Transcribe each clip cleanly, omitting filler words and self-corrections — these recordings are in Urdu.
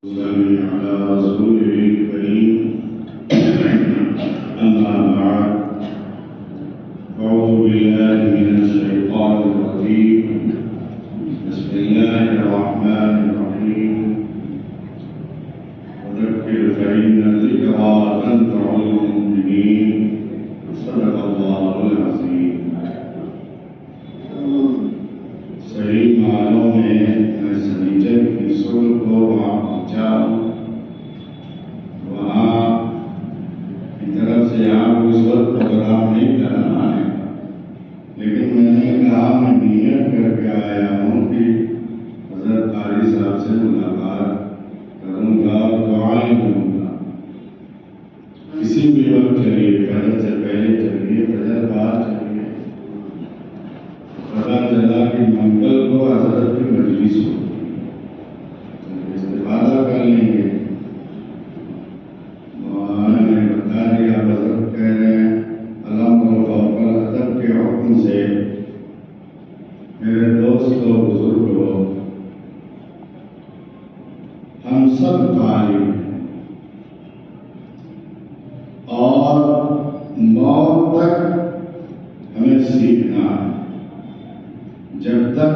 صل على رسوله الكريم. أما بعد، أعوذ بالله من الشيطان الرجيم. بسم الله الرحمن الرحيم. وذكر فإن الذكرى تنفع المؤمنين. صدق الله العظيم. صحیح معنوں میں سنیچر کی سر کو وہاں پہنچا، وہاں کی طرف سے آپ اس وقت پروگرام نہیں کرنا ہے، لیکن میں نے کہا میں نیت کر کے آیا ہوں کہ حضرت قاری صاحب سے ملاقات کروں گا اور دعائیں کروں گا۔ کسی بھی وقت چلیے، فجر سے پہلے چلیے، فجر بعد چلیے، پتا چلا کہ منگل کو حضرت کی مجلس ہو، استفادہ کر لیں گے۔ مولانا نے بتا دیا، حضرت کہہ رہے ہیں علم و فوق الادب کے حکم سے میرے دوستو بزرگو، ہم سب طالب ہیں اور موت تک ہمیں سیکھنا ہے۔ جب تک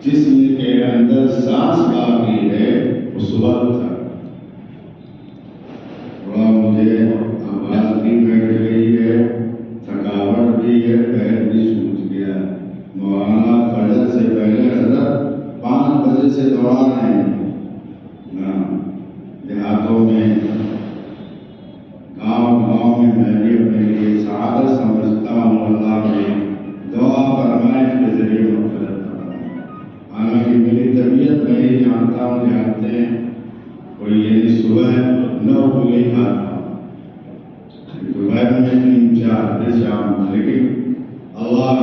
جسم کے اندر سانس باقی ہے اس وقت تک تھوڑا مجھے آواز بھی بیٹھ گئی ہے، تھکاوٹ بھی ہے، پیر بھی سوج گیا۔ مولانا فجر سے پہلے حضرت 5 بجے سے دوڑا رہے ہیں دیہاتوں میں، گاؤں میں میں بھی اپنے لیے سعادت سمجھتا ہوں۔ اللہ میں دعا فرمائش کے ذریعے مغفرت فرمائے۔ حالانکہ میری طبیعت میں ہی جانتا ہوں، جانتے ہیں کوئی یعنی صبح 9 بجے کھاتا ہوں، دوپہر میں 3-4 بجے شام، لیکن اللہ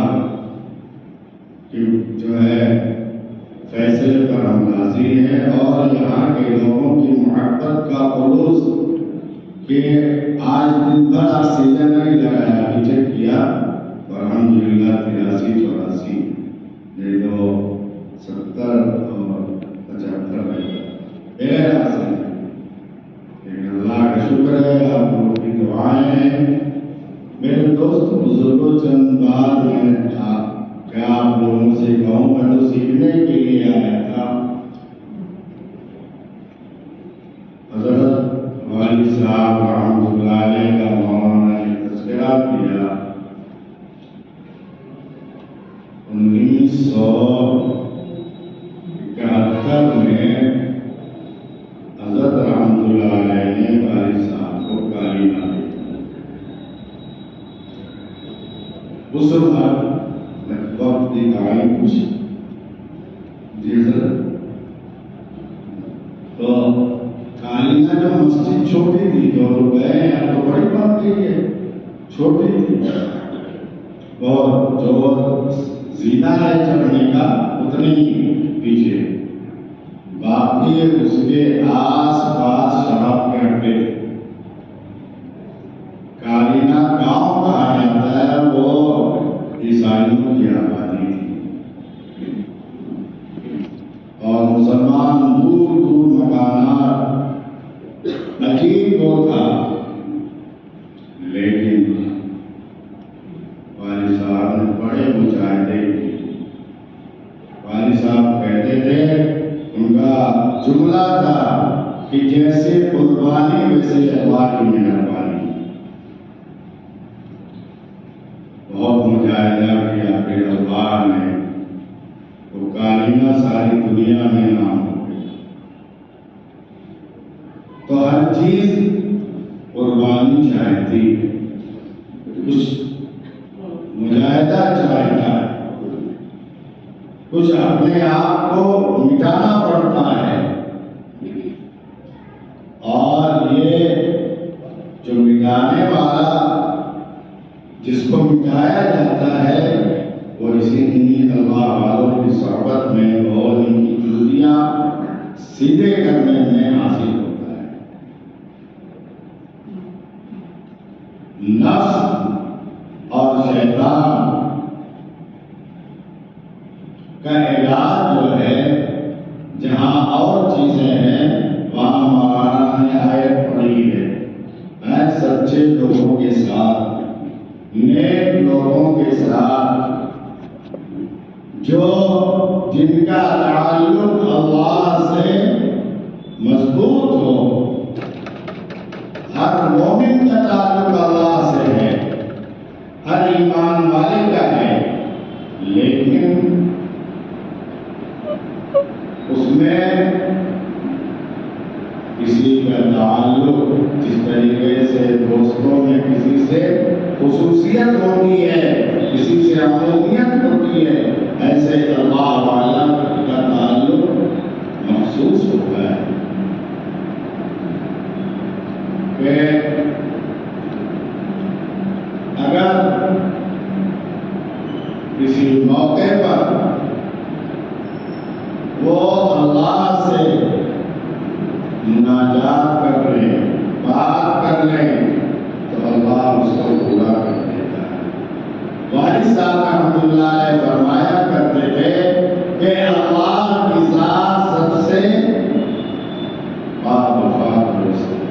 کی جو ہے فیصلے پر ہم راضی ہیں، اور یہاں کے لوگوں کی محبت کا عروج کہ آج دن بھر آکسیجن نہیں لگایا، چیک کیا تو الحمدللہ 83-84 نہیں تو 70 اور 75 بغیر آکسیجن۔ لیکن اللہ کا شکر ہے، آپ لوگوں کی دعائیں ہیں۔ میرے دوست بزرگوں، چند بار میں کیا آپ لوگوں سے کہوں، میں تو سیکھنے کے لیے آیا تھا۔ حضرت والد صاحب رحمۃ اللہ علیہ کا مولانا نے تذکرہ کیا، 1971 میں حضرت رحمۃ اللہ علیہ نے والد صاحب کو کالینہ دی۔ اس وقت کی تعلیم پوچھی جی حضرت، تو کالینہ جو مسجد چھوٹی تھی جو گئے ہیں، اب تو بڑی بن گئی ہے، چھوٹی تھی اور جو زینا ہے چڑھنے کا اتنی پیچھے، باقی اس کے آس پاس شراب کے اڈے۔ کالینہ گاؤں کہا جاتا ہے، وہ عیسائیوں کی آبادی تھی اور مسلمان دور دور مکانات، عجیب وہ تھا۔ لیکن والد صاحب نے بڑے مجاہدے کیے۔ والد صاحب کہتے تھے، ان کا جملہ تھا کہ جیسے قربانی ویسے اللہ کی مہربانی۔ بہت مجاہدہ کیا پھر اللہ نے، تو کالینہ ساری دنیا میں نام ہو گئی۔ تو ہر چیز قربانی چاہتی ہے، کچھ مجاہدہ چاہتا ہے، کچھ اپنے آپ کو مٹانا پڑتا ہے، اور یہ جو مٹانے والا جس کو مٹایا جاتا ہے وہ اسی اللہ والوں کی صحبت میں اور ان کی جوتیاں سیدھے کرنے میں حاصل ہوتا ہے۔ نفس اور شیطان کا علاج جو ہے نیک لوگوں کے ساتھ جو جن کا تعلق اللہ سے مضبوط ہو. ہر مومن کا تعلق اللہ سے ہے، ہر ایمان والے کا ہے، لیکن اس میں کسی کا تعلق جس طریقے سے دوستوں میں کسی سے خصوصیت ہوتی ہے، کسی سے عمومیت ہوتی ہے، ایسے اللہ والا کا تعلق مخصوص ہوتا ہے کہ اگر کسی موقع پر وہ اللہ سے مناجات کر لیں، بات کر لیں، تو اللہ اس کو پورا کر دیتا ہے. والد صاحب رحمۃ اللہ علیہ فرمایا کرتے تھے کہ اللہ کی ذات سب سے باوفا دوست ہے.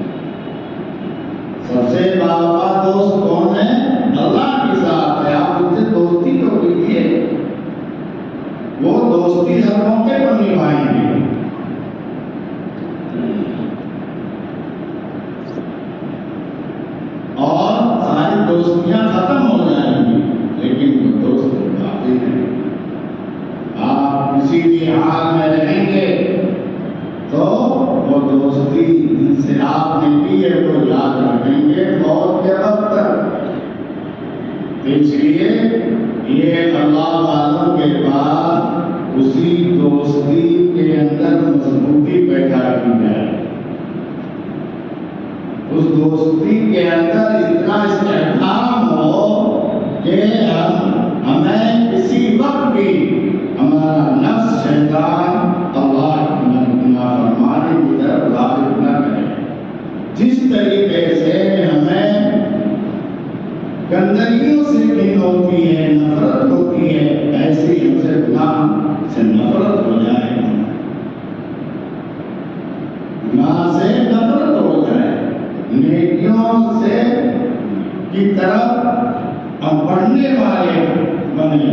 سب سے باوفا دوست کون ہے؟ اللہ کی ذات ہے. آپ ان سے دوستی تو کیجیے، وہ دوستی ہر موقع پر نبھائیں گے. اور ساری دوستیاں ختم ہو جائیں گی، لیکن وہ دوست باقی ہیں. آپ کسی بھی حال میں رہیں گے تو وہ دوستی جن سے آپ نے کی ہے وہ یاد رکھیں گے موت کے وقت تک. اس لیے یہ اللہ والوں کے بعد اسی دوستی کے اندر مضبوطی پیدا کی جائے، اس دوستی کے اندر اتنا استحکام ہو کہ ہمیں کسی وقت بھی ہمارا نفس شیطان اللہ کی نافرمانی کی طرف راغب نہ کرے. جس طریقے سے ہمیں گندگیوں سے گھن ہوتی ہے، نفرت ہوتی ہے، ایسی ہم سے گناہ سے نفرت ہو جائے، گناہ سے نفرت ہو جائے، نیکیوں سے کی طرف ہم بڑھنے والے بنے،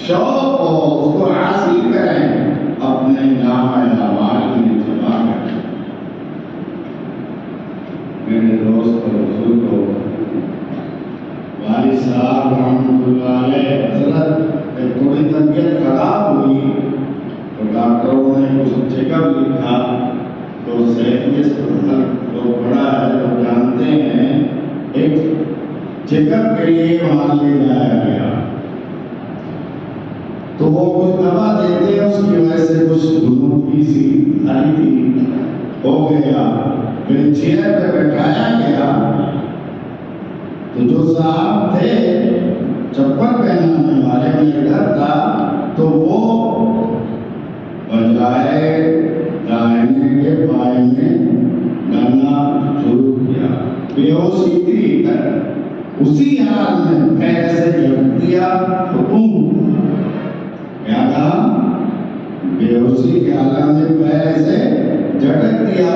شوق ہو اس کو حاصل کریں، اپنے نامۂ اعمال میں جمع کریں. میرے دوست اور بزرگوں، والد صاحب رحمۃ اللہ علیہ حضرت ایک تھوڑی طبیعت خراب ہوئی تو ڈاکٹروں نے کچھ چیک اپ لکھا تو صحت جو بڑا ہے تو جانتے ہیں ایک چیک اپ کے لیے وہاں لے جایا گیا تو وہ کچھ دوا دیتے ہیں، اس کی وجہ سے کچھ گھنوٹی سی آئی تھی، ہو گیا. پھر چیئر پہ بیٹھایا گیا تو جو صاحب تھے چپل پہنانے والے میں ڈر تھا تو وہ بجائے دائنے کے بائیں میں ڈالنا شروع کیا. بے ہوشی تھی، اسی حال میں پیر سے جھٹک دیا تو کیا کہا؟ بے ہوشی کے حالت میں پیر سے جھٹک دیا.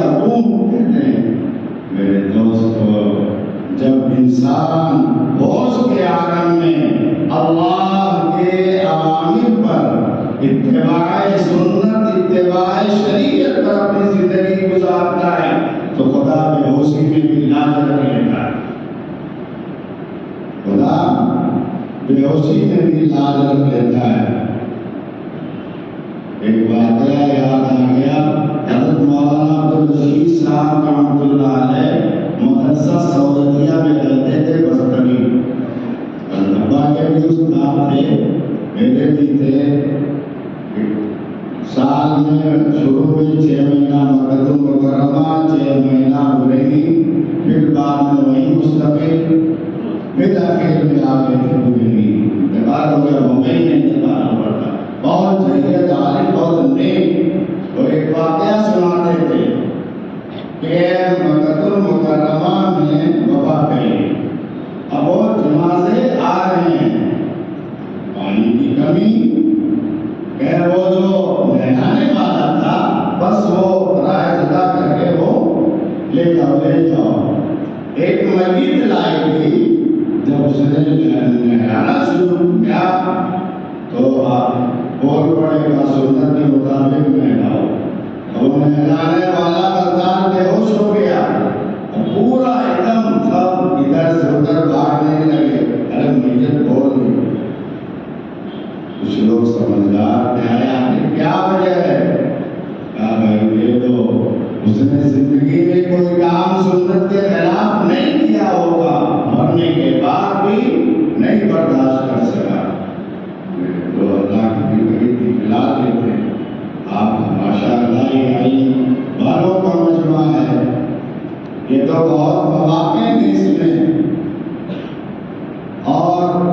میرے دوستو، جب انسان ہوش کے عالم میں اللہ کے اوامر پر اتباع سنت، اتباع شریعت پر اپنی زندگی گزارتا ہے تو خدا بے ہوشی میں بھی لاج رکھ لیتا ہے. خدا بے ہوشی میں بھی لاج رکھ لیتا ہے. ایک واقعہ یاد آ گیا، حضرت مولانا عبدالرشید صاحب رحمۃ اللہ علیہ مدرسہ سعودیہ میں رہتے تھے بستری. ابا کے بھی استاد تھے، میرے بھی تھے. سال میں شروع میں 6 مہینہ مکۃ المکرمہ، 6 مہینہ بریلی، پھر بعد میں وہیں مستقل، پھر آخر میں آ گئے تھے بریلی. انتقال ہو گیا، ممبئی میں انتقال ہو پڑا. بہت جہیت عالم، بہت نیک. اور ایک واقعہ سناتے تھے کہ مکۃ المکرمہ میں وبا گئی. اب وہ جنازے آ رہے ہیں، پانی کی کمی کہ وہ جو نہلانے والا تھا بس وہ رائے جدا کر کے وہ لے جاؤ. ایک میت لائی گئی جب اس نے نہلانا شروع کیا تو آپ بول پڑے گا سنت کے مطابق نہلاؤ. اور نہلانے والا مردان بے ہوش ہو گیا. پورا ایک دم سب ادھر سے ادھر بھاگنے لگے. ارے میت بول رہی. کچھ لوگ سمجھدار تھے. آخر کیا وجہ ہے؟ کہا بھائی یہ تو اس نے زندگی میں کوئی کام سنت کے خلاف نہیں کیا ہوگا, مرنے کے بعد بھی نہیں برداشت کر سکا. تو اللہ کی بڑی دکھلا دیتے. آپ ماشاء اللہ علم والوں کا مجموعہ ہے. یہ تو بہت مواقع ہیں اس میں, اور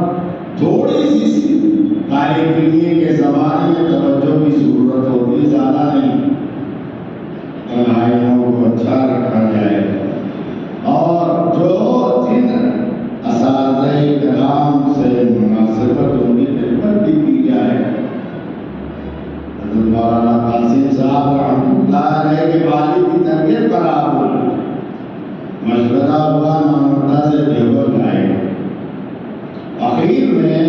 تھوڑی سی طالب علم کے زمانے میں توجہ کی ضرورت ہوتی ہے, زیادہ نہیں. پڑھائیوں کو اچھا رکھا جائے اور جو جن اساتذہ کرام سے مناسبت ہوگی خدمت بھی کی جائے. حضرت مولانا قاسم صاحب رحمۃ اللہ علیہ کے والد کی طبیعت خراب ہوئی. مشورہ ہوا نامردہ سے دیوبند آئے. اخیر میں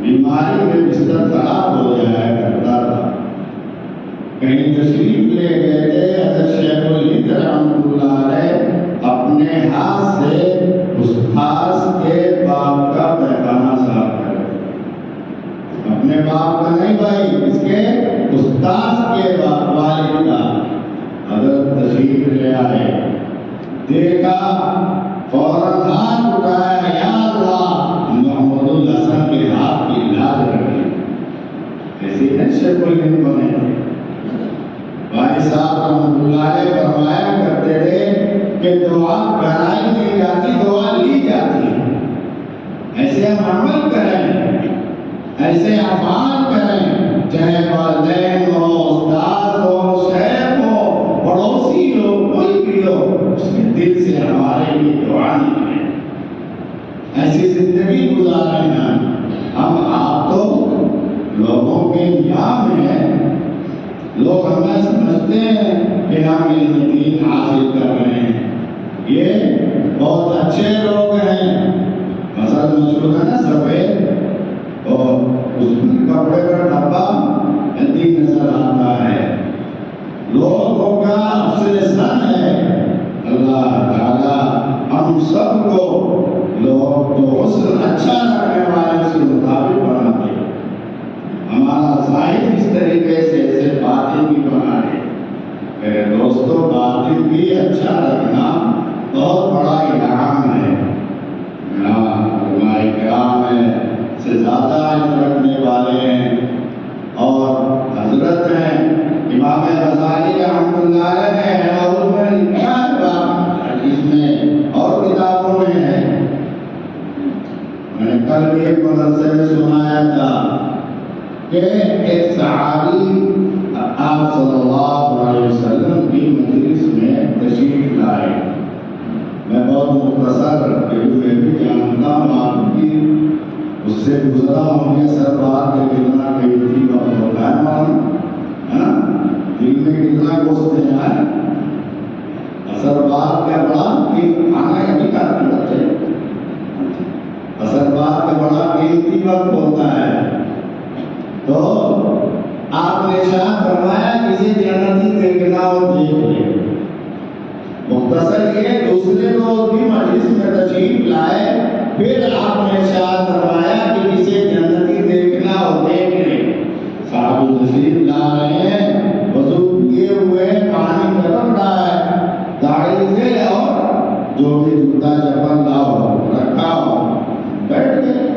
بیماری میں بستر خراب ہو جایا کرتا تھا. کہیں تشریف لے گئے تھے. حضرت شیخ الہند رحمۃ اللہ علیہ اپنے ہاتھ سے استاذ کے باپ کا پیخانہ صاف کرے. اپنے باپ کا نہیں بھائی, اس کے استاذ کے باپ والد کا. حضرت تشریف لے آئے, دیکھا, فوراً ہاتھ اٹھایا, یا اللہ محمد الحسن کے ہاتھ کی علاج رکھے. ایسی نہیں شیخ الہند بنے. بھائی صاحب رحمۃ اللہ علیہ فرمایا کرتے تھے کہ دعا کرائی نہیں جاتی, دعا لی جاتی. ایسے ہم عمل کریں, ایسے افعال کریں, چاہے والدین ہو, استاد ہو, شیخ ہو, پڑوسی ہو, کوئی بھی ہو, اس کے دل سے ہمارے لیے دعا نکلے. ایسی زندگی گزاریں نا. ہم آپ تو لوگوں کے نیام ہیں. لوگ ہمیں سمجھتے ہیں کہ ہم علم دین حاصل کر رہے ہیں, یہ بہت اچھے لوگ ہیں. مثلا مشہور ہے نا سفید, اور اس کپڑے پر ڈبا جلدی نظر آتا ہے. لوگوں کا افسوس ہے. اللہ تعالیٰ ہم سب کو لوگ جو حسن اچھا رکھنے والے اس کے مطابق بناتے ہیں. ہمارا ظاہر اس طریقے سے ایسے باطن بھی بنا ہے. میرے دوستوں, باطن بھی اچھا رکھنا بہت بڑا انعام ہے. علماء کرام سے زیادہ علم رکھنے والے ہیں, اور حضرت ہیں امام غزالی رحمۃ اللہ علیہ نے اور میں لکھا ہے, حدیث میں اور کتابوں میں ہے. میں نے کل بھی ایک مدرسے میں سنایا تھا کہ ایک صحابی آپ صلی اللہ علیہ وسلم کی مجلس میں تشریف لائے. میں بہت مختصر, میں بھی جانتا ہوں آپ کی اس سے گزرا ہوں کہ سر بات کے کتنا قیمتی وقت ہوتا ہے. معلوم دل میں کتنا گوشت ہے. اثر بات کا بڑا کھانا کا بھی کارن بچے. اثر بات کا بڑا قیمتی وقت ہوتا ہے. تو آپ نے ارشاد فرمایا کسی جنتی دیکھنا ہو دیکھ لے. مختصر یہ دوسرے لوگ بھی مجلس میں تشریف لائے, پھر آپ نے ارشاد فرمایا کہ کسی جنتی دیکھنا ہو دیکھ لے. صاحب تشریف لا رہے ہیں, وضو کیے ہوئے, پانی ٹپک رہا ہے, داڑھی سے اور جو بھی جوتا چپل لاؤ رکھا ہو, بیٹھ گئے.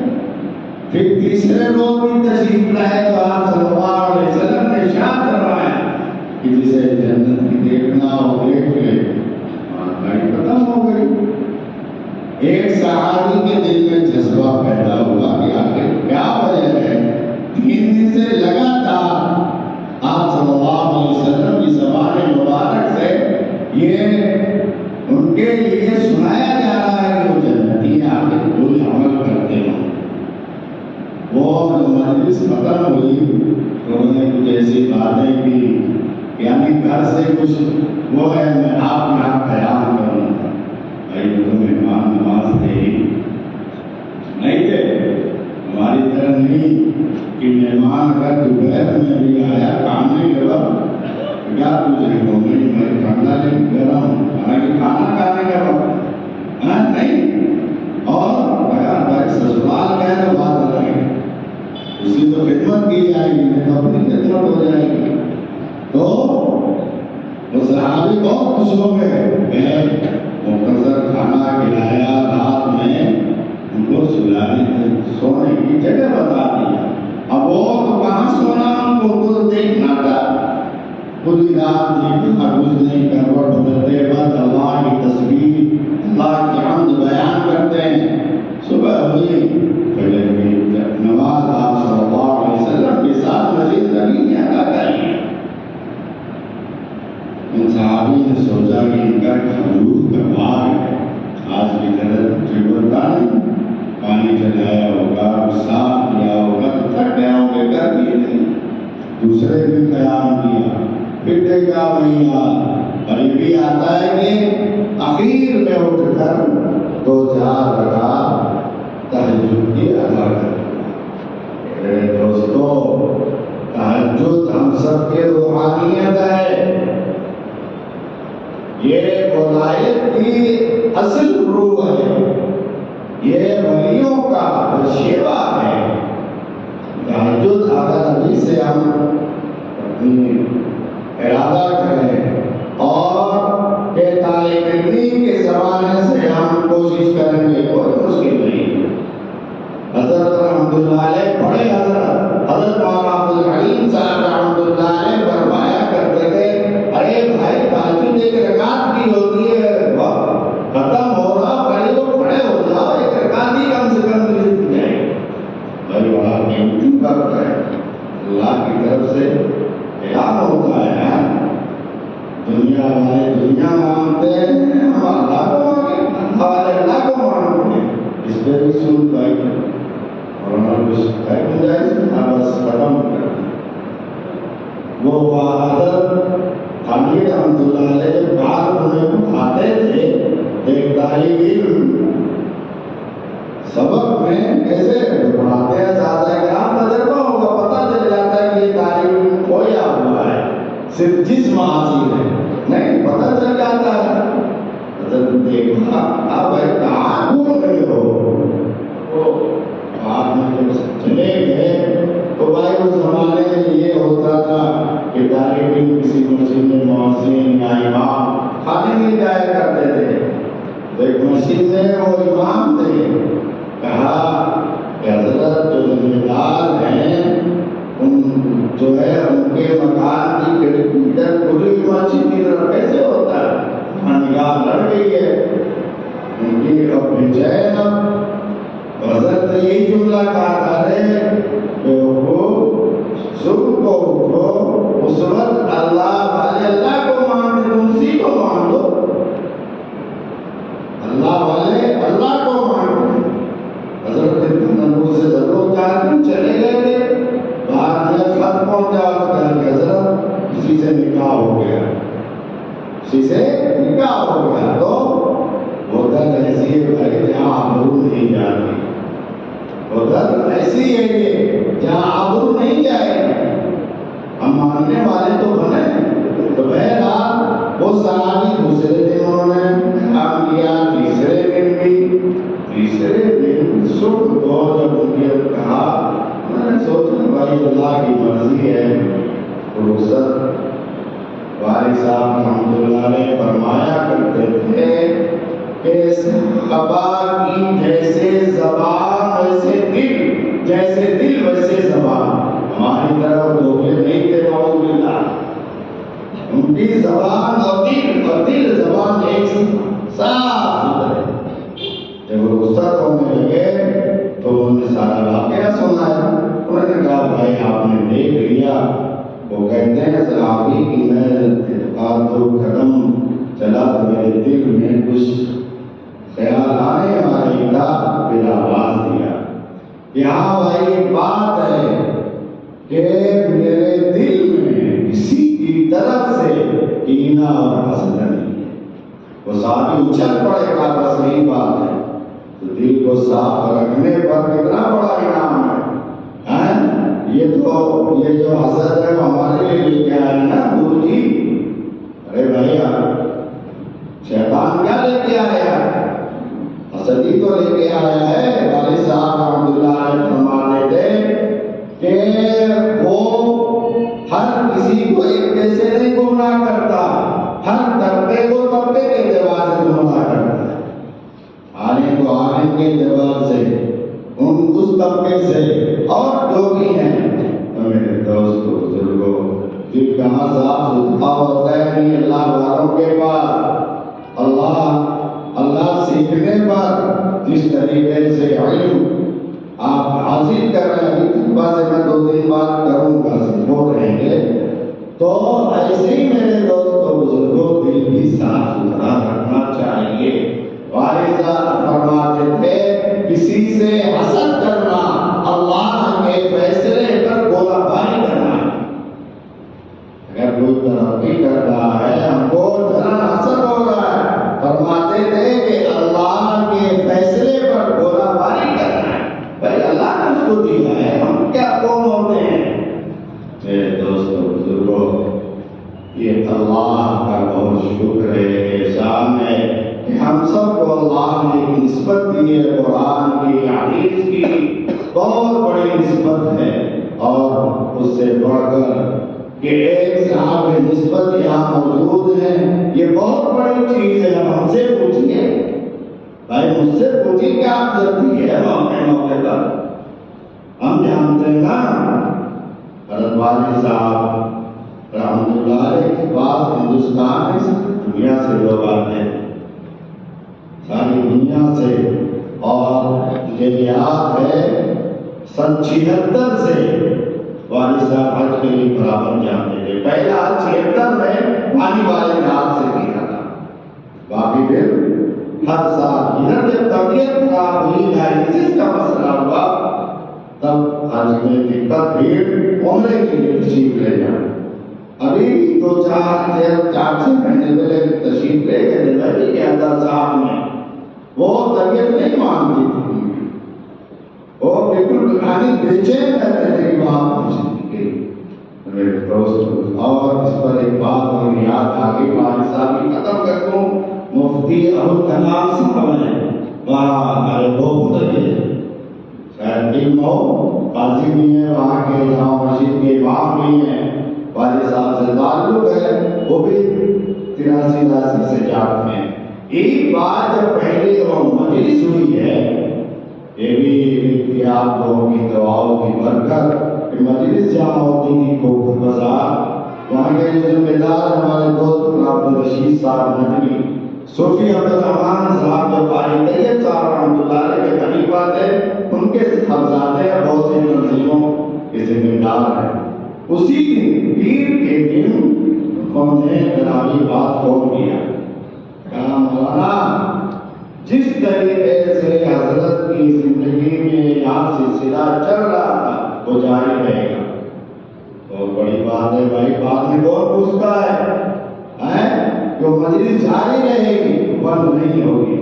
پھر تیسرے لوگ بھی تشریف لائے تو آپ صلی اللہ علیہ وسلم نے ارشاد فرمایا کہ جسے جنت کی دیکھنا ہو دیکھ لے. گاڑی ختم ہو گئی. ایک صحابی کے دل میں جذبہ پیدا ہوا کہ آخر کیا وجہ ہے. 3 دن سے لگاتار آپ صلی اللہ علیہ وسلم کی زبان مبارک سے یہ ان کے لیے سنایا جا رہا ہے کہ وہ جنتی آخر کوئی عمل کرتے ہیں. وہ مجلس ختم ہوئی تو انہوں نے کچھ ایسی باتیں کی, یعنی گھر سے کچھ وہ ہے, میں آپ یہاں بیان کروں گا. بھائی وہ تو مہمان نواز تھے ہی, نہیں کہ مہمان اگر دوپہر میں بھی آیا کھانے کے وقت کیا پوچھیں گے میں ٹھنڈا نہیں گرم حالانکہ کھانا کھانے کے وقت نہیں اور بھائی سسرال گئے تو بات الگ ہے اس کی تو خدمت کی جائے گی نہیں تو اپنی خدمت ہو جائے گی تو وہ صحابی بہت خوش ہو گئے مختصر کھانا کھلایا رات میں ان کو سونے کی جگہ بتا دیا اب وہ تو کہاں سونا ان کو دیکھنا تھا پوری رات نہیں کچھ نہیں کروٹ بدلتے بس اللہ کی تسبیح اللہ کی حمد بیان کرتے ہیں صبح ہوئی فجر کی نماز آپ صلی اللہ علیہ وسلم کے ساتھ مسجد نبی نے ادا کری ان صحابی نے سوچا کہ ان کا کھجور کا باغ ہے آج کی طرح چڑتا نہیں پانی چلایا ہوگا صاف کیا ہوگا تو تھک گیا ہوں گے گھر بھی نہیں دوسرے دن قیام کیا پھر کا مہینہ اور یہ بھی آتا ہے کہ اخیر میں اٹھ کر 2-4 رکعت تہجد کی ادا کرتے ہیں دوستو تہجد ہم سب کے روحانیت ہے یہ ولایت کی اصل روح ہے یہ ولیوں کا شیوا ہے تہجد اگر ابھی سے ہم اپنی ارادہ کریں اور کہ طالب علم کے زمانے سے ہم کوشش کریں گے کوئی مشکل نہیں حضرت رحمۃ اللہ علیہ بڑے حضرت مولانا عبد الحلیم صاحب رحمۃ اللہ علیہ فرمایا کرتے تھے ارے بھائی تہجد ایک رکعت کی ہوتی ہے ختم ہو رہا کھڑے ہو جاؤ ایک رکعت ہی کم سے کم مل جائے بھائی بڑا قیمتی وقت ہے اللہ کی طرف سے اعلان ہوتا ہے دنیا والے دنیا مانتے ہیں ہم اللہ کو مانگیں ہمارے اللہ کو مانگتے ہیں اس پہ بھی سن پائے اور ہمارے کچھ ہے گنجائش بس ختم کر وہ حضرت حمید رحمۃ اللہ علیہ بات انہیں پڑھاتے تھے ایک طالب علم سبق میں کیسے پڑھاتے ہیں زیادہ کرام تجربہ ہوگا پتہ چل جاتا ہے کہ یہ طالب علم کھویا ہوا ہے صرف جسم حاصل ہے نہیں پتہ چل جاتا ہے حضرت دیکھا آپ بھائی کہاں گھوم رہے ہو بعد میں جب چلے گئے تو بھائی اس زمانے میں یہ ہوتا تھا کہ طالب علم کسی مسجد میں مؤذن یا امام کھانے مل جایا کرتے تھے تو ایک مسجد میں وہ امام تھے کہا کہ حضرت جو ذمہ دار ہیں ان جو ہے ان کے مکان کی کھڑکی ادھر پوری مسجد کی طرف کیسے ہوتا ہے وہاں نگاہ لڑ گئی ہے ان کی اب بے چین حضرت نے یہی جملہ کہا تھا کہ صبح کو اٹھو اس وقت اللہ والے اللہ کو مان دو اسی کو مان دو اللہ والے اللہ کو مان دو حضرت نبو سے ضرور چاہتے چلے گئے تھے بعد میں خط پہنچا کہ حضرت کسی سے نکاح ہو گیا کسی سے نکاح ہو گیا تو ادھر ایسی ہے جہاں آبرو نہیں جاتی ادھر ایسی ہے کہ جہاں آبرو نہیں جائے ہم ماننے والے تو بنے تو بہرحال وہ صحابی دوسرے دن انہوں نے کام کیا تیسرے دن بھی تیسرے دن صبح کو جب ان کی کہا میں نے سوچا بھائی اللہ کی مرضی ہے رخصت والد صاحب رحمۃ اللہ علیہ فرمایا کرتے تھے کہ صحابہ کی جیسے زبان ویسے دل جیسے دل ویسے زبان ہماری طرف دھوکے نہیں تھے نعوذ باللہ ان کی زبان اور دل زبان ایک صاف ستھرے جب وہ رخصت ہونے لگے تو انہوں نے سارا واقعہ سنایا انہوں نے کہا بھائی آپ نے دیکھ لیا وہ کہتے ہیں صحابی کہ میں اعتقاد دو قدم چلا تو میرے دل میں کچھ خیال آنے والی تھا پھر آواز دیا کہ ہاں بھائی ایک بات ہے کہ میرے دل میں کسی کی طرف سے کینہ اور حسد نہیں ہے وہ صحابی اچھل پڑے گا بس یہی بات ہے تو دل کو صاف رکھنے پر کتنا بڑا انعام ہے یہ جو حسد ہے وہ ہمارے لیے لے کے آیا نا گرو جی. ارے بھیا شیطان کیا لے کے آیا؟ حسد ہی تو لے کے آیا ہے. والد صاحب رحمۃ اللہ علیہ فرماتے تھے کہ وہ ہر کسی کو ایک پیسے نہیں گمراہ کرتا، ہر طبقے کو طبقے کے اعتبار سے گمراہ کرتا ہے. عالم کو عالم کے اعتبار سے، اس طبقے سے، اور جو بھی ہیں. تو میرے دوستو بزرگوں، دل کہاں صاف ستھرا ہوتا ہے نہیں اللہ والوں کے پاس. اللہ سیکھنے پر جس طریقے سے علم آپ حاصل کر رہے ہیں، ابھی سے میں 2-3 بات کروں گا، وہ رہیں گے. تو ایسے ہی میرے دوستو بزرگوں دل بھی صاف ستھرا رکھنا چاہیے. والد صاحب فرماتے تھے کسی سے حسد کرنا اللہ کے فیصلے پر گولہ باری کرنا. اگر کوئی ترقی کر رہا ہے، ہم کو ذرا حسد ہو رہا ہے، فرماتے تھے کہ اللہ کے فیصلے پر گولہ باری کرنا ہے. بھائی اللہ نے اس کو دیا ہے، ہم کیا کون ہوتے ہیں؟ میرے دوستو بزرگوں، یہ اللہ کا بہت شکر ہے، احسان ہے کہ ہم سب کو اللہ نے ایک نسبت دی ہے. قرآن کی، حدیث کی بہت بڑی نسبت ہے. اور اس سے بڑھ کر کہ ایک صاحب نسبت یہاں موجود ہے، یہ بہت بڑی چیز ہے. ہم سے پوچھیے بھائی، مجھ سے پوچھیے کیا آپ ضروری ہے اپنے موقع پر. ہم جانتے ہیں نا حضرت والد صاحب رحمۃ اللہ علیہ کے بعد ہندوستان میں دنیا سے لوگ آتے ہیں، ساری دنیا سے. اور مجھے یاد ہے سن 76 سے والد صاحب حج کے لیے برابر جاتے تھے. پہلا 76 میں پانی والے جہاز سے کیا تھا، باقی پھر ہر سال. ادھر جب طبیعت خراب ہوئی، ڈائلسس کا مسئلہ ہوا، تب حج میں دقت بھیڑ عمرے کے لیے تشریف لے جانا. ابھی 4-6 مہینے پہلے تشریف لے گئے تھے کے اندر صاحب میں، وہ طبیعت نہیں مانتی تھی، وہ بالکل کھانے بے چین رہتے تھے کہ وہاں پہنچنے کے. میرے دوست، اور اس پر ایک بات اور یاد آ گئی، والد صاحب کی ختم کر دوں. مفتی ابوالکلام صاحب ہیں، وہاں ہمارے بہت لگے شاید علم ہو، قاضی بھی ہیں وہاں کے، جامع مسجد کے امام بھی ہیں. والد صاحب سے تعلق ہے، وہ بھی 83 سے جاتے ہیں. ایک بار جب پہلی مجلس ہوئی ہے، یہ بھی آپ لوگوں کی دعاؤں کی برکت کہ مجلس جہاں ہوتی تھی کوکھر بازار، وہاں کے ذمہ دار ہمارے دوست عبدالرشید صاحب ندوی، صوفی عبدالرحمان صاحب جو قاری طیب صاحب رحمۃ اللہ علیہ کے خلیفہ تھے، ان کے صاحبزادے بہت سی تنظیموں کے ذمہ دار ہیں. اسی دن پیر کے دن انہوں نے جنابی بات کھول دیا، کہا مولانا جس طریقے سے حضرت کی زندگی میں یہاں سلسلہ چل رہا تھا وہ جاری رہے گا. بہت بڑی بات ہے بھائی، بعد میں کون پوچھتا ہے جو مجلس جاری رہے گی، بند نہیں ہوگی.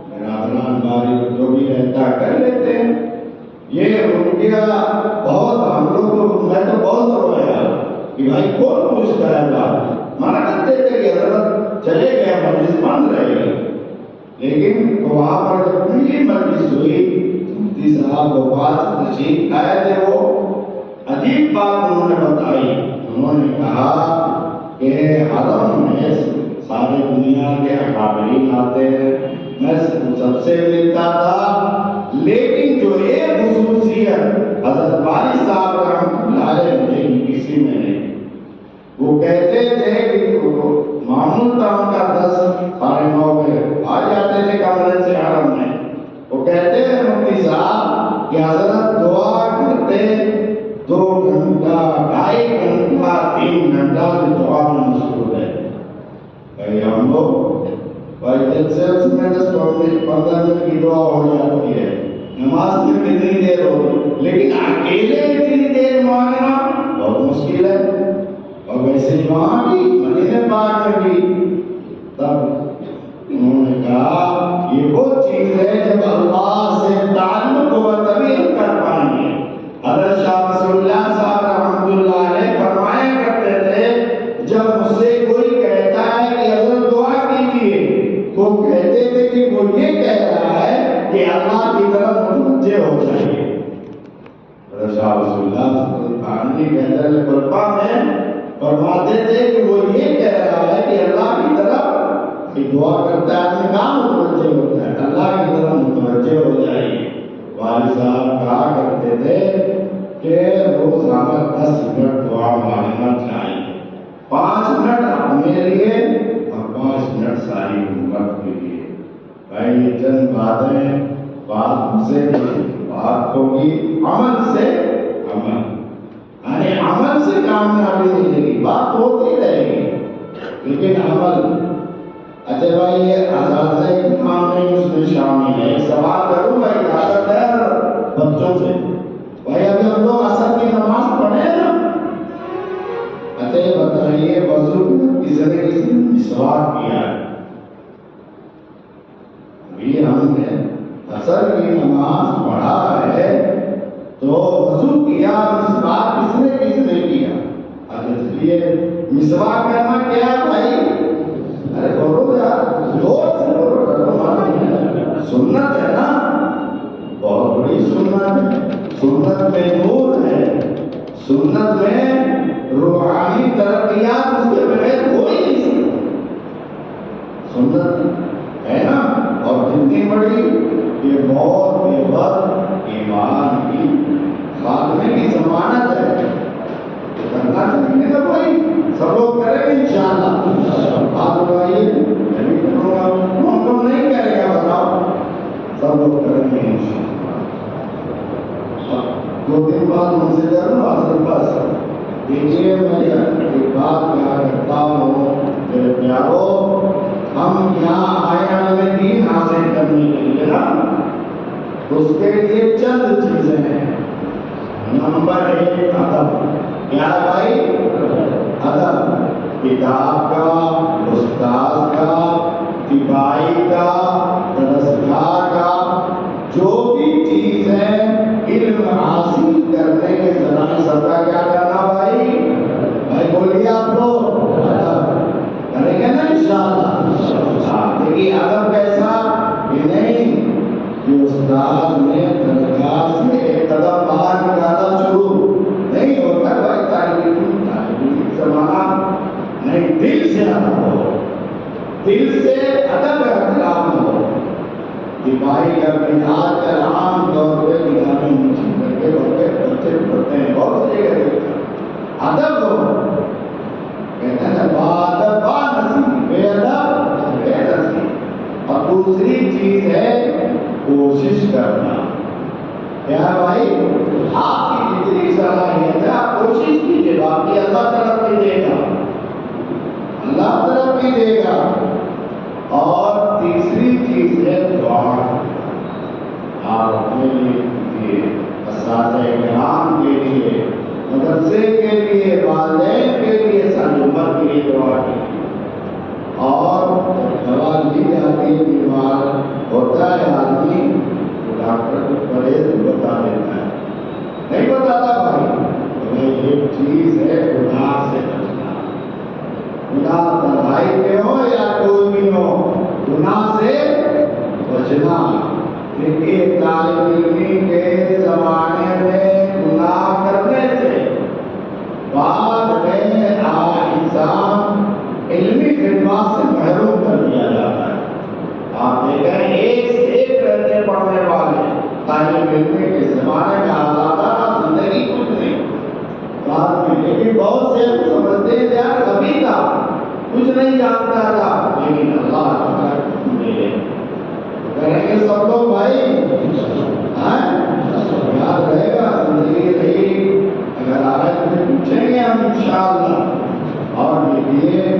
برادران باری جو بھی رہتا کر لیتے ہیں. یہ روپیہ بہت ہم لوگ تو، میں تو بہت رویا کہ بھائی کون پوچھتا ہے بات. منع کرتے تھے کہ حضرت چلے گئے، مجلس بند رہے گی. لیکن وہاں پر جب پہلی مجلس ہوئی، مفتی صاحب وہ بات تشریف لائے تھے، وہ عجیب بات انہوں نے بتائی. انہوں نے کہا کہ حرم میں ساری دنیا کے اکابرین آتے ہیں، میں سب سے ملتا تھا، لیکن جو ایک خصوصیت حضرت والد صاحب رحمۃ اللہ علیہ نے کسی میں نہیں. وہ کہتے تھے کہ معمول تھا ان کا 10 ساڑھے 9 بجے آ جاتے تھے کمرے سے حرم میں. وہ کہتے ہیں مفتی صاحب کہ حضرت دعا کرتے 2 گھنٹہ 2.5 گھنٹہ 3 گھنٹہ دعا میں مشغول ہے. بھائی ہم لوگ جلسے میں 10-15 منٹ کی دعا ہو جاتی ہے، نماز میں کتنی دیر ہوگی، لیکن اکیلے اتنی دیر مانگنا بہت مشکل ہے. اور ویسے وہاں بھی مدینہ پاک میں بھی. تب انہوں نے کہا یہ وہ چیز ہے جب اللہ سے تعلق ہوا تبھی ہم کر پائیں گے. حضرت شاہ رسول کہ اللہ کی طرف متوجہ ہو جائیے۔ رسول اللہ تعالی کے اندر قربان میں فرماتے تھے کہ وہ یہ کہہ رہا ہے کہ اللہ کی طرف دعا کرتا ہے، اپنے کام متوجہ ہوتا ہے، اللہ کی طرف متوجہ ہو جائیے۔ والد صاحب کہا کرتے تھے کہ روزانہ 10 منٹ دعا مانگنا چاہیے، 5 منٹ اپنے لیے اور 5 منٹ ساری امت کے لیے۔ بھائی یہ چند باتیں، بات سے بات ہوگی، عمل سے عمل، یعنی عمل سے کامیابی ملے گی، بات ہوتی رہے گی لیکن عمل۔ اچھا بھائی یہ اساتذہ اکرام نہیں اس میں شامل ہے، ایک سوال کروں بھائی اجازت ہے بچوں سے؟ بھائی ابھی ہم لوگ عصر کی نماز پڑھے نا، اچھا یہ بتائیے وضو کسی نے مسواک کیا ہے؟ ابھی ہم نے عصر کی نماز پڑھا ہے تو وضو کیا، مسواک کس نے کیا؟ اچھا چلیے مسواک کرنا کیا ہے بھائی؟ ارے بولو یار، زور سے بولو، سنت ہے نا، بہت بڑی سنت ہے، سنت میں نور ہے، سنت میں روحانی ترقیات اس کے بغیر ہو ہی نہیں سکتی، سنت ہے نا۔ اور جتنی بڑی یہ موت یہ وقت ایمان کی خاتمے کی ضمانت ہے، کرنا چاہیے نا بھائی، سب لوگ کریں گے انشاءاللہ۔ آپ بتائیے میں بھی کروں گا، کون نہیں کرے گا بتاؤ؟ سب لوگ کریں گے انشاءاللہ۔ 2 دن بعد ان سے کروں حضرت پاس دیکھیے میں ایک بات کہا کرتا ہوں میرے پیارو، ہم یہاں آئے ہمیں دین حاصل کرنے کے لیے نا، اس کے لیے چند چیزیں ہیں۔ نمبر 1 ادب، کیا بھائی؟ ادب، کتاب کا، استاد کا، طبائی کا، درسگاہ کا، جو بھی چیز ہے علم حاصل کرنے کے ذرائع سب کا کیا کرنا بھائی؟ بھائی بولیے آپ لوگ، ادب کریں گے نا انشاءاللہ۔ دیکھیے ادب کیسا کہ نہیں کہ استاد نے درگاہ سے ایک قدم باہر نکالا شروع نہیں ہوتا بھائی، تعلیم زمانہ نہیں، دل سے ادب ہو، دل سے ادب احترام ہو۔ دفاعی کا آج کل عام طور پہ نگاہیں نیچی کر کے بچے پڑھتے ہیں، بہت سی جگہ دیکھا ادب ہو، کہتے ہیں بادب با نصیب، بے ادب بے نصیب۔ اور دوسری چیز ہے کوشش کرنا، کیا بھائی؟ آپ کی جتنی صلاحیت ہے آپ کوشش کیجیے، باقی اللہ طرف بھی دے گا، اللہ طرف بھی دے گا۔ اور تیسری چیز ہے دعا، آپ اپنے لیے، اساتذہ کرام کے لیے، مدرسے کے لیے، والدین کے لیے، ساری امت کے لیے دعا کیجیے۔ اور دوا لی جاتی ہے، بیمار ہوتا ہے آدمی تو ڈاکٹر کو پرہیز بتا دیتا ہے، نہیں بتاتا بھائی ایک چیز ہے گناہ سے بچنا، گناہ تنہائی میں ہو یا کوئی بھی ہو، گناہ سے بچنا۔ دیکھیے طالب علمی کے زمانے میں گناہ کرنے سے بعد میں انسان علمی خدمات سے محروم کر دیا جاتا ہے۔ آپ دیکھیں ایک سے ایک رہتے پڑھنے والے طالب علمی کے زمانے میں آزادانہ زندگی کچھ نہیں بعد میں، لیکن بہت سے سمجھتے ہیں یار ابھی تھا کچھ نہیں جانتا تھا، لیکن اللہ کریں گے سب لوگ بھائی، یاد رہے گا زندگی رہی اگر آج میں پوچھیں گے ہم انشاءاللہ۔ اور دیکھیے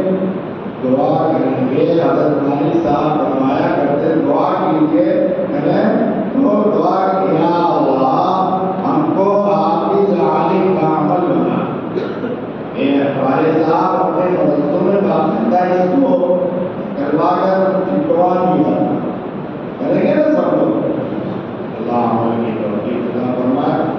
دعا کریں گے، حضرت علی صاحب فرمایا کرتے دعا کیجیے، تو دعا کیا اللہ ہم کو حافظ عالم کا عمل بنا۔ ہمارے صاحب اپنے مدرسوں میں باقاعدہ اس کو کروا کر چٹوا دیا، کریں گے نا سب لوگ؟ اللہ عمل کی توفیق عطا فرمائے۔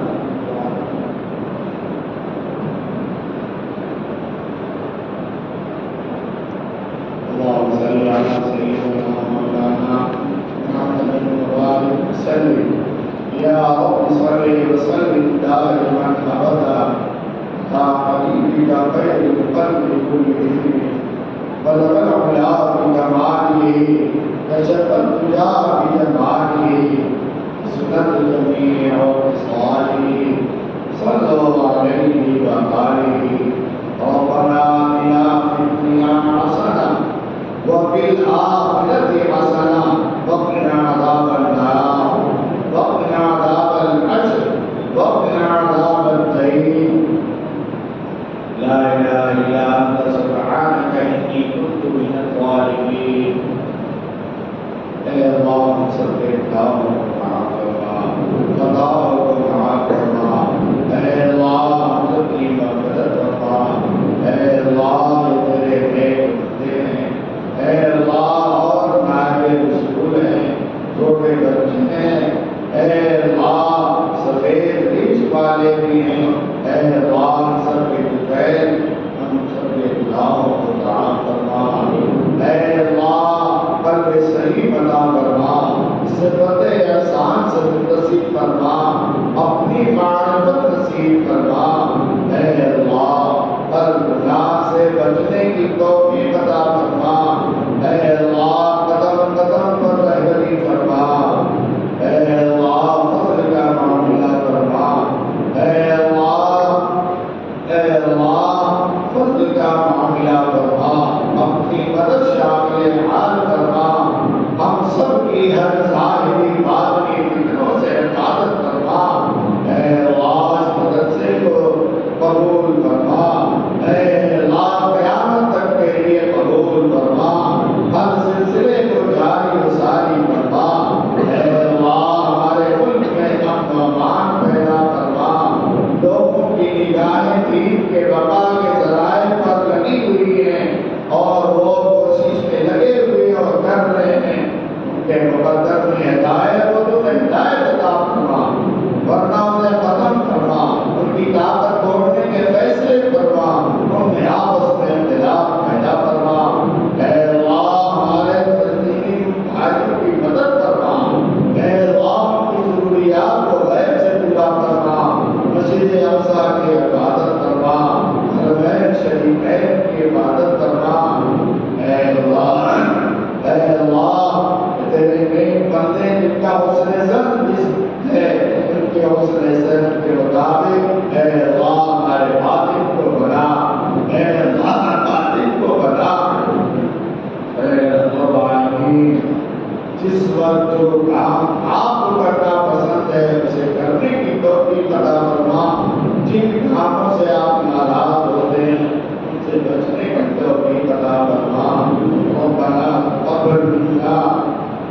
اللهم صل على سيدنا مولانا محمد وعلى وسلم دائما ابدا على حبيبك خير القلب كلهم بلغ العلا بكماله كشف الدجى بجماله سنت الجميع وخصاله صلوا عليه وآله ربنا آتنا في الدنيا حسنة وفي الآخرة حسنة وقنا عذاب النار وقنا عذاب الحشر وقنا عذاب الدين لا إله إلا أنت سبحانك إني كنت من الظالمين اے اللہ ہم سب کے گناہوں کو معاف فرما خطاؤں کو معاف فرما اے اللہ ہم سب کی مغفرت فرما اے اللہ جو تیرے نیک بندے ہیں اے اللہ اور نائب رسول ہیں چھوٹے بچے ہیں اے اللہ سفید ریچھ والے بھی ہیں اے اللہ ہم سب کے خیر ہم سب کے گناہوں کو معاف فرما اے اللہ قلب صحیح عطا فرما صفت احسان سے متصف فرما اپنی معرفت نصیب فرما اے اللہ ہر گناہ سے بچنے کی توفیق عطا فرما اے اللہ قدم قدم پر رہبری فرما اے اللہ فضل کا معاملہ فرما اے اللہ فضل کا معاملہ فرما اپنی مدد شامل حال فرما ہم سب کی ہر ظاہری باطنی فتنوں سے حفاظت فرما اے اللہ اس مدرسے کو قبول فرما اے اللہ قیامت تک کے لیے قبول فرما ہر سلسلے کو جاری و ساری فرما اے اللہ ہمارے ملک میں امن و امان پیدا فرما لوگوں کی نگاہیں دین کے بقا کے ذرائع پر لگی ہوئی ہیں اور وہ کوشش میں لگے ہوئے اور کر رہے ہیں ان کے مقدر میں ہدایت ہو تو ہدایت عطا فرما ورنہ انہیں ختم فرما ان کی طاقت توڑنے کے فیصلے فرما ان میں آپس میں اختلاف پیدا فرما اے اللہ ہمارے فلسطینی بھائیوں کی مدد فرما اے اللہ ان کی ضروریات کو غیب سے پورا فرما مسجد اقصی کی عبادت فرما حرمین شریفین کی عبادت فرما اے اللہ تیرے نیک بندے جن کا حسن ظن ہے ان کے حسن ظن کے مطابق اے اللہ ہمارے باطن کو بنا اے اللہ باطن کو بنا اے رب العالمین جس وقت جو کام آپ کو کرنا پسند ہے اسے کرنے کی توفیق عطا فرما جن کاموں سے آپ ناراض ہوتے ہیں ان سے بچنے کی توفیق عطا فرما ربنا تقبل منا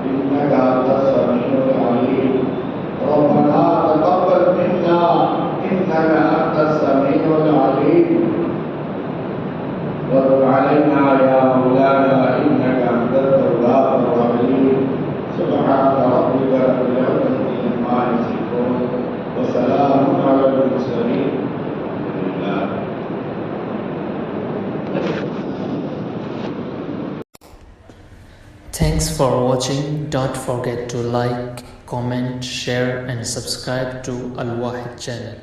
انك انت السميع العليم ربنا تقبل منا انك انت السميع العليم وتب علينا يا مولانا انك انت التواب الرحيم سبحان ربك رب العزة عما يصفون وسلام على المرسلين Thanks for watching. Don't forget to like, comment, share and subscribe to Al Wahid channel.